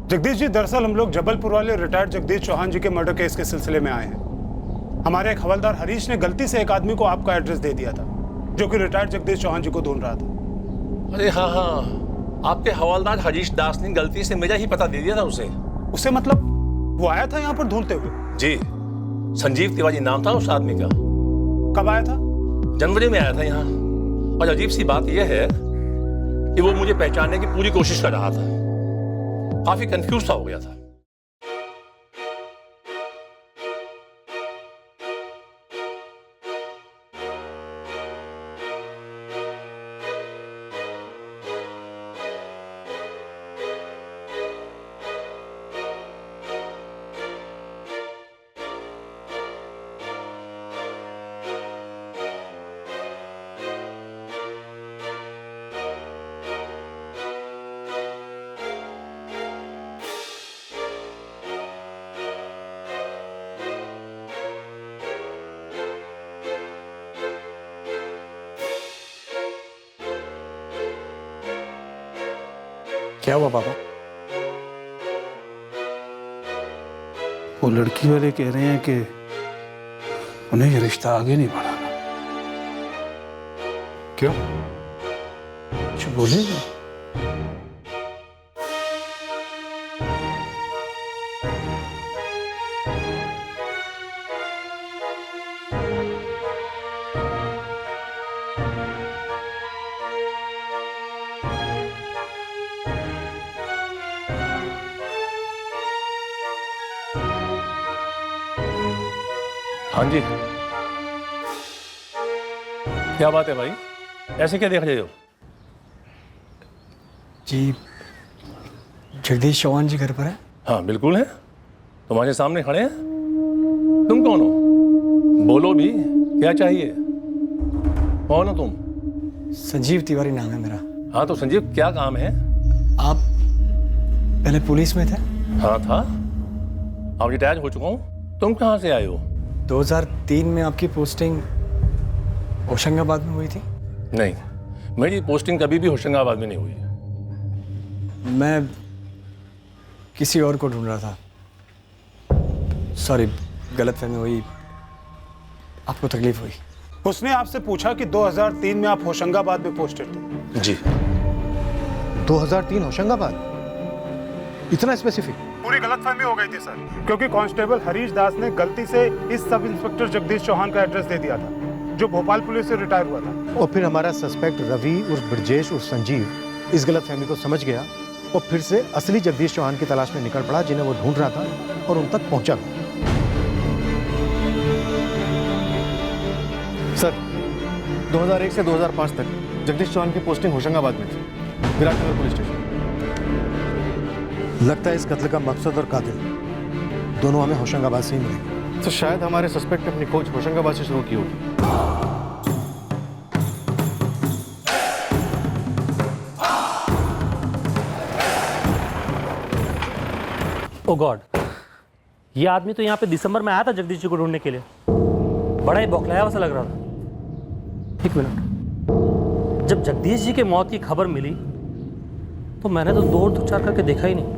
जगदीश जी, दरअसल हम लोग जबलपुर वाले रिटायर्ड जगदीश चौहान जी के मर्डर केस के सिलसिले में आए हैं। हमारे एक हवलदार हरीश ने गलती से एक आदमी को आपका एड्रेस दे दिया था, जो कि रिटायर्ड जगदीश चौहान जी को ढूंढ रहा था। अरे हाँ हाँ, आपके हवलदार हरीश दास ने गलती से मेरा ही पता दे दिया था उसे। उसे मतलब वो आया था यहाँ पर ढूंढते हुए? जी, संजीव तिवारी नाम था उस आदमी का। कब आया था? जनवरी में आया था यहाँ। और अजीब सी बात यह है कि वो मुझे पहचानने की पूरी कोशिश कर रहा था। काफी कंफ्यूज सा हो गया था। क्या हुआ पापा? वो लड़की वाले कह रहे हैं कि उन्हें ये रिश्ता आगे नहीं बढ़ाना। क्यों? कुछ बोले? हाँ जी, क्या बात है भाई, ऐसे क्या देख रहे हो? जी, जगदीश चौहान जी घर पर है? हाँ बिल्कुल है, तुम्हारे सामने खड़े हैं। तुम कौन हो? बोलो भी, क्या चाहिए? कौन हो तुम? संजीव तिवारी नाम है मेरा। हाँ तो संजीव, क्या काम है? आप पहले पुलिस में थे? हाँ था, अब रिटायर हो चुका हूँ। तुम कहाँ से आए हो? 2003 में आपकी पोस्टिंग होशंगाबाद में हुई थी? नहीं, मेरी पोस्टिंग कभी भी होशंगाबाद में नहीं हुई। मैं किसी और को ढूंढ रहा था। सॉरी, गलतफहमी हुई, आपको तकलीफ हुई। उसने आपसे पूछा कि 2003 में आप होशंगाबाद में पोस्टेड थे। जी। 2003 होशंगाबाद? इतना स्पेसिफिक? पूरी गलतफहमी हो गई थी सर, क्योंकि कांस्टेबल हरीश दास ने गलती से इस सब इंस्पेक्टर जगदीश चौहान का एड्रेस दे दिया था, जो भोपाल पुलिस से रिटायर हुआ था। और फिर हमारा सस्पेक्ट रवि उर्फ ब्रजेश उर्फ संजीव इस गलतफहमी को समझ गया और फिर से असली जगदीश चौहान की तलाश में निकल पड़ा, जिन्हें वो ढूंढ रहा था, और उन तक पहुंचा। सर, 2001 से 2005 तक जगदीश चौहान की पोस्टिंग होशंगाबाद में थी, विराटनगर पुलिस स्टेशन। लगता है इस कत्ल का मकसद और कातिल दोनों हमें होशंगाबाद से ही मिलेंगे। तो शायद हमारे सस्पेक्ट ने अपनी खोज होशंगाबाद से शुरू की होगी। ओ गॉड, ये आदमी तो यहाँ पे दिसंबर में आया था जगदीश जी को ढूंढने के लिए। बड़ा ही बौखलाया हुआ सा लग रहा था। एक मिनट, जब जगदीश जी के मौत की खबर मिली तो मैंने तो दो चार करके देखा ही नहीं।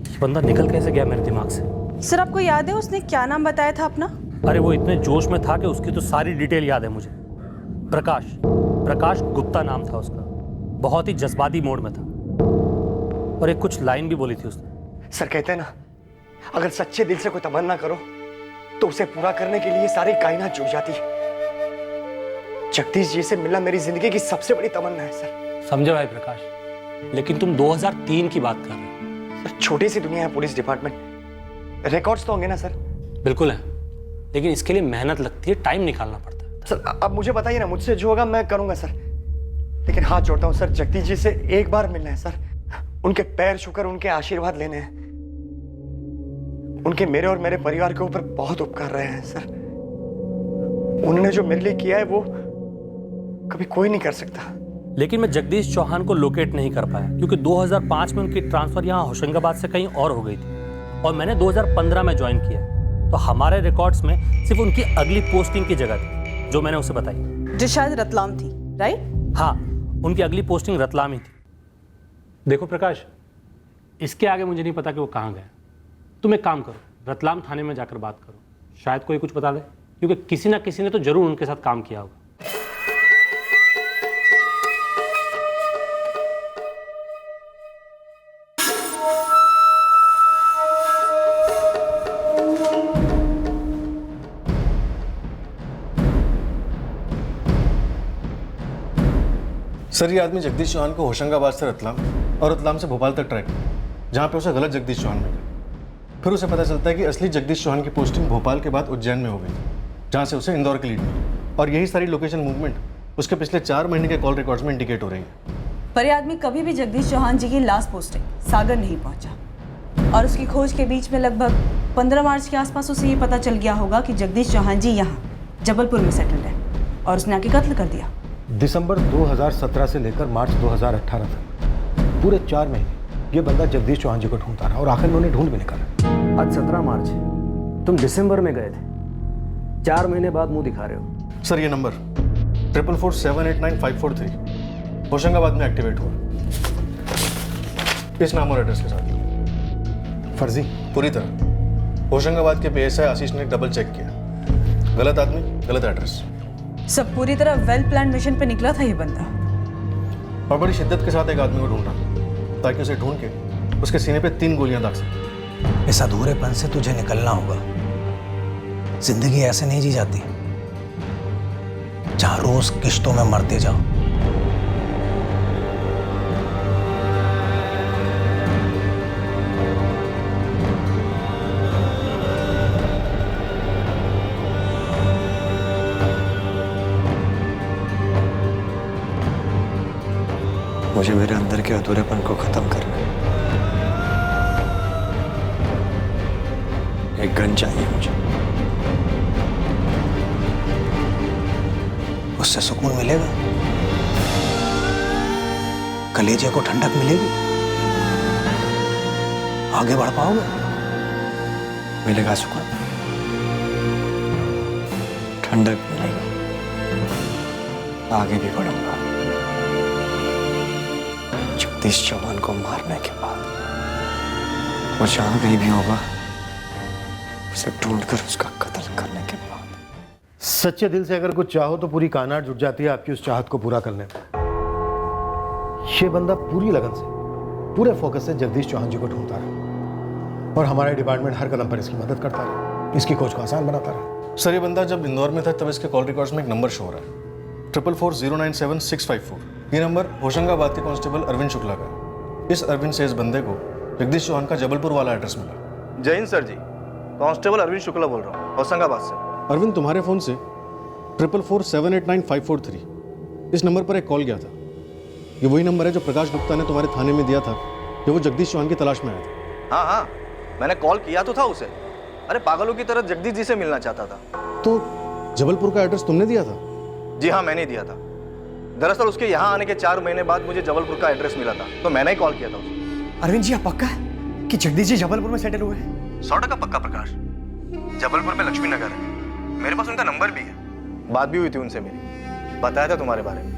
ये बंदा निकल कैसे गया मेरे दिमाग से? सर, आपको याद है उसने क्या नाम बताया था अपना? अरे वो इतने जोश में था कि उसकी तो सारी डिटेल याद है मुझे। प्रकाश गुप्ता नाम था उसका। बहुत ही जज्बाती मोड में था और एक कुछ लाइन भी बोली थी उसने। सर, कहते हैं ना, अगर सच्चे दिल से कोई तमन्ना करो तो उसे पूरा करने के लिए सारी कायनात झुक जाती है। जगदीश जी से मिलना मेरी जिंदगी की सबसे बड़ी तमन्ना है सर। समझे भाई प्रकाश, लेकिन तुम 2003 की बात कर रहे हो। सर, छोटी सी दुनिया है पुलिस डिपार्टमेंट, रिकॉर्ड्स तो होंगे ना सर? बिल्कुल है, लेकिन इसके लिए मेहनत लगती है, टाइम निकालना पड़ता है। सर, अब मुझे बताइए ना, मुझसे जो होगा मैं करूंगा सर, लेकिन हाथ जोड़ता हूँ सर, जगदीश जी से एक बार मिलना है सर। उनके पैर छूकर उनके आशीर्वाद लेने हैं। उनके मेरे और मेरे परिवार के ऊपर बहुत उपकार रहे हैं सर। उन्होंने जो मेरे लिए किया है वो कभी कोई नहीं कर सकता। लेकिन मैं जगदीश चौहान को लोकेट नहीं कर पाया, क्योंकि 2005 में उनकी ट्रांसफर यहाँ होशंगाबाद से कहीं और हो गई थी और मैंने 2015 में ज्वाइन किया। तो हमारे रिकॉर्ड्स में सिर्फ उनकी अगली पोस्टिंग की जगह थी जो मैंने उसे बताई, जो शायद रतलाम थी। राइट? हाँ, उनकी अगली पोस्टिंग रतलाम ही थी। देखो प्रकाश, इसके आगे मुझे नहीं पता कि वो कहाँ गए। तुम एक काम करो, रतलाम थाने में जाकर बात करो, शायद कोई कुछ बता दे, क्योंकि किसी ना किसी ने तो जरूर उनके साथ काम किया होगा। सर, ये आदमी जगदीश चौहान को होशंगाबाद से रतलाम और रतलाम से भोपाल तक ट्रैक, जहाँ पे उसे गलत जगदीश चौहान मिला। फिर उसे पता चलता है कि असली जगदीश चौहान की पोस्टिंग भोपाल के बाद उज्जैन में हो गई, जहाँ से उसे इंदौर की लीड मिली। और यही सारी लोकेशन मूवमेंट उसके पिछले 4 महीने के कॉल रिकॉर्ड्स में इंडिकेट हो रही है। पर यह आदमी कभी भी जगदीश चौहान जी की लास्ट पोस्टिंग सागर नहीं पहुंचा, और उसकी खोज के बीच में लगभग 15 मार्च के आसपास उसे ये पता चल गया होगा कि जगदीश चौहान जी यहाँ जबलपुर में सेटल्ड है, और उसने आके कत्ल कर दिया। दिसंबर 2017 से लेकर मार्च 2018 तक पूरे 4 महीने ये बंदा जगदीश चौहान जी को ढूंढता रहा, और आखिर में उन्हें ढूंढ भी निकाला। आज 17 मार्च है, तुम दिसंबर में गए थे, 4 महीने बाद मुंह दिखा रहे हो। सर, ये नंबर 444789543 होशंगाबाद में एक्टिवेट हुआ, इस नाम और एड्रेस के साथ। फर्जी? पूरी तरह। होशंगाबाद के PSI आशीष ने डबल चेक किया, गलत आदमी, गलत एड्रेस। सब पूरी तरह वेल प्लान मिशन पे निकला था ये बंदा, और बड़ी शिद्दत के साथ एक आदमी को ढूंढा, ताकि उसे ढूंढ के उसके सीने पे 3 गोलियां दाग सके। इस अधूरेपन से तुझे निकलना होगा। जिंदगी ऐसे नहीं जी जाती, जहां रोज किश्तों में मरते जाओ। मुझे मेरे अंदर के अधूरेपन को खत्म करना है। एक गन चाहिए मुझे। उससे सुकून मिलेगा, कलेजे को ठंडक मिलेगी, आगे बढ़ पाओगे। मिलेगा सुकून, ठंडक मिलेगी, आगे भी बढ़ूंगा। जगदीश चौहान को मारने के बाद वो जहां कहीं भी होगा, उसे ढूंढकर उसका कत्ल करने के बाद। सच्चे दिल से अगर कुछ चाहो तो पूरी कायनात जुट जाती है आपकी उस चाहत को पूरा करने में। ये बंदा पूरी लगन से, पूरे फोकस से जगदीश चौहान जी को ढूंढता रहा, और हमारा डिपार्टमेंट हर कदम पर इसकी मदद करता रहा, इसकी खोज को आसान बनाता रहा। सर, ये बंदा जब इंदौर में था तब इसके कॉल रिकॉर्ड्स में एक नंबर शो हो रहा है, 444097654। ये नंबर होशंगाबाद के कांस्टेबल अरविंद शुक्ला का। इस अरविंद से इस बंदे को जगदीश चौहान का जबलपुर वाला एड्रेस मिला। जय हिंद सर जी, कांस्टेबल अरविंद शुक्ला बोल रहा हूँ, होशंगाबाद से। अरविंद, तुम्हारे फोन से 444789543 इस नंबर पर एक कॉल गया था। ये वही नंबर है जो प्रकाश गुप्ता ने तुम्हारे थाने में दिया था जब वो जगदीश चौहान की तलाश में आया था। हाँ हाँ, मैंने कॉल किया तो था उसे। अरे पागलों की तरह जगदीश जी से मिलना चाहता था। तो जबलपुर का एड्रेस तुमने दिया था? जी हाँ, मैंने दिया था। दरअसल उसके यहाँ आने के 4 महीने बाद मुझे जबलपुर का एड्रेस मिला था, तो मैंने ही कॉल किया था उसे। अरविंद जी, आप पक्का है कि जगदीश जी जबलपुर में सेटल हुए हैं? 100% पक्का प्रकाश। जबलपुर में लक्ष्मी नगर है, मेरे पास उनका नंबर भी है, बात भी हुई थी उनसे मेरी, बताया था तुम्हारे बारे में।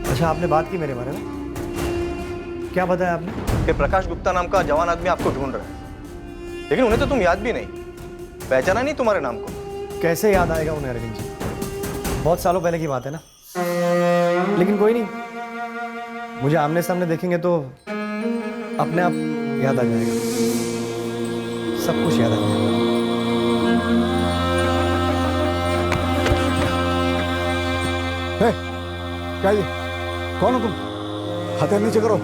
अच्छा, आपने बात की मेरे बारे में? क्या बताया आपने? कि प्रकाश गुप्ता नाम का जवान आदमी आपको ढूंढ रहा है, लेकिन उन्हें तो तुम याद भी नहीं, पहचाना नहीं तुम्हारे नाम को। कैसे याद आएगा उन्हें अरविंद जी, बहुत सालों पहले की बात है ना। लेकिन कोई नहीं, मुझे आमने सामने देखेंगे तो अपने आप याद आ जाएगा, सब कुछ याद आ जाएगा। क्या ये, कौन हो तुम? हथियार नीचे करो,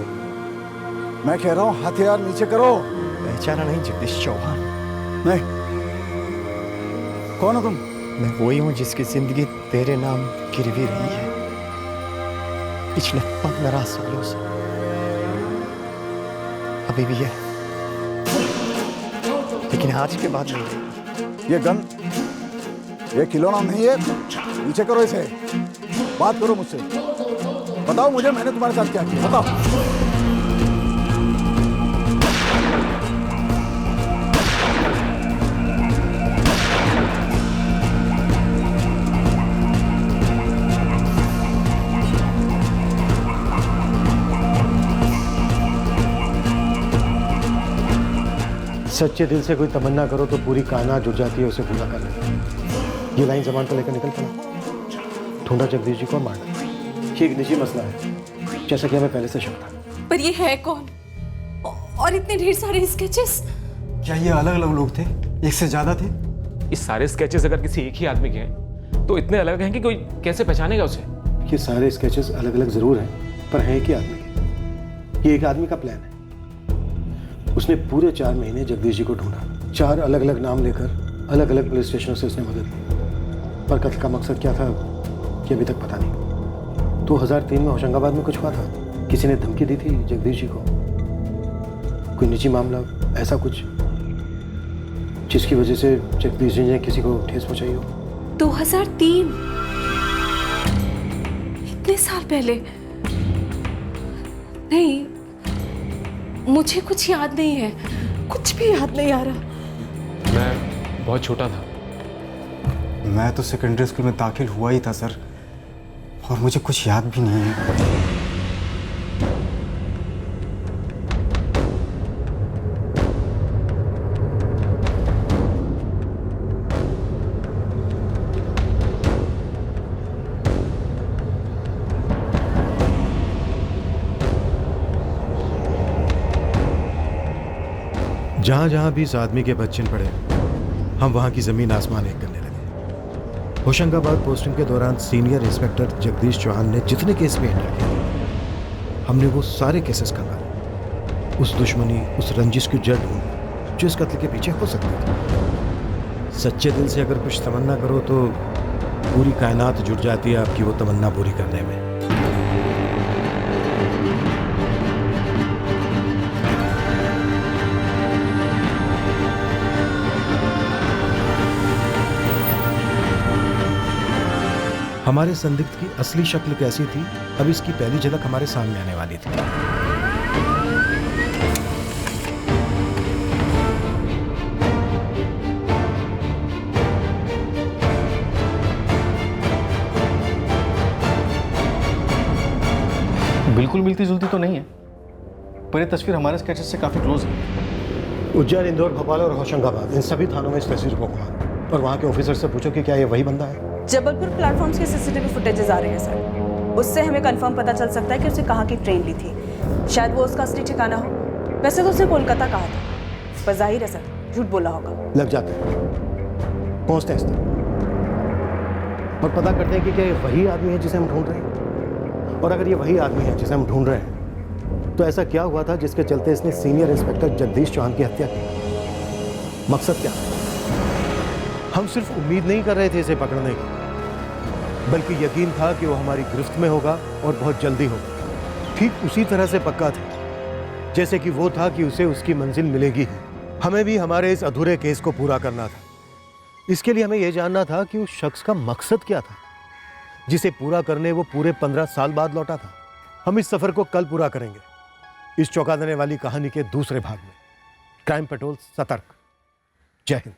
मैं कह रहा हूँ हथियार नीचे करो। पहचाना नहीं जगदीश चौहान? नहीं, कौन हो तुम? मैं वही हूँ जिसकी जिंदगी तेरे नाम गिरवी रही है पिछले 15 सालों से, अभी भी है, लेकिन आज के बाद नहीं। ये गन, ये खिलौना नहीं है, नीचे करो इसे। बात करो मुझसे, बताओ मुझे मैंने तुम्हारे साथ क्या किया, बताओ। सच्चे दिल से कोई तमन्ना करो तो पूरी कायनात जुट जाती है उसे पूरा कर लेते। ये लाइन जबान पर लेकर निकल पड़ा। ढूंढा जगदीश जी को और मारा। ये एक निजी मसला है, जैसा कि हमें पहले से शक था। पर ये है कौन? और इतने ढेर सारे स्केचेस? क्या ये अलग अलग लोग थे? एक से ज्यादा थे? ये सारे स्केचेस अगर किसी एक ही आदमी के हैं तो इतने अलग हैं कि कोई कैसे पहचानेगा उसे? ये सारे स्केचेस अलग अलग जरूर हैं, पर हैं एक ही आदमी के। ये एक आदमी का प्लान है। उसने पूरे 4 महीने जगदीश जी को ढूंढा। 4 अलग अलग नाम लेकर अलग अलग पुलिस स्टेशनों से उसने मदद ली, पर कत्ल का मकसद क्या था ये अभी तक पता नहीं। 2003 में होशंगाबाद में कुछ हुआ था। किसी ने धमकी दी थी जगदीश जी को, कोई निजी मामला, ऐसा कुछ जिसकी वजह से जगदीश जी ने किसी को ठेस पहुंचाई हो। 2003? इतने साल पहले? नहीं, मुझे कुछ याद नहीं है, कुछ भी याद नहीं आ रहा। मैं बहुत छोटा था। मैं तो सेकेंडरी स्कूल में दाखिल हुआ ही था सर, और मुझे कुछ याद भी नहीं है। जहाँ जहाँ भी इस आदमी के बच्चे पड़े, हम वहाँ की ज़मीन आसमान एक करने लगे। होशंगाबाद पोस्टिंग के दौरान सीनियर इंस्पेक्टर जगदीश चौहान ने जितने केस में हैंडल किए, हमने वो सारे केसेस खंगाले। उस दुश्मनी, उस रंजिश की जड़ ढूंढी जो इस कत्ल के पीछे हो सकती थी। सच्चे दिल से अगर कुछ तमन्ना करो तो पूरी कायनात जुट जाती है आपकी वो तमन्ना पूरी करने में। हमारे संदिग्ध की असली शक्ल कैसी थी, अब इसकी पहली झलक हमारे सामने आने वाली थी। बिल्कुल मिलती जुलती तो नहीं है, पर ये तस्वीर हमारे स्केचेस से काफी क्लोज है। उज्जैन, इंदौर, भोपाल और होशंगाबाद, इन सभी थानों में इस तस्वीर को घुमा और वहाँ के ऑफिसर से पूछो कि क्या ये वही बंदा है। जबलपुर प्लेटफॉर्म्स के सीसीटीवी फुटेजेस आ रहे हैं सर, उससे हमें कंफर्म पता चल सकता है कि उसे कहाँ की ट्रेन ली थी। शायद वो उसका असली ठिकाना हो। वैसे तो उसने कोलकाता कहा था, पर जाहिर है सर झूठ बोला होगा। लग जाते हैं, पहुँचते हैं इस तक और पता करते हैं कि क्या ये वही आदमी है जिसे हम ढूंढ रहे हैं। और अगर ये वही आदमी है जिसे हम ढूंढ रहे हैं तो ऐसा क्या हुआ था जिसके चलते इसने सीनियर इंस्पेक्टर जगदीश चौहान की हत्या की। मकसद क्या है? हम सिर्फ उम्मीद नहीं कर रहे थे इसे पकड़ने की, बल्कि यकीन था कि वो हमारी गिरफ्त में होगा और बहुत जल्दी होगा। ठीक उसी तरह से पक्का था जैसे कि वो था कि उसे उसकी मंजिल मिलेगी ही। हमें भी हमारे इस अधूरे केस को पूरा करना था। इसके लिए हमें यह जानना था कि उस शख्स का मकसद क्या था जिसे पूरा करने वो पूरे 15 साल बाद लौटा था। हम इस सफर को कल पूरा करेंगे, इस चौंका देने वाली कहानी के दूसरे भाग में। क्राइम पेट्रोल सतर्क। जय हिंद।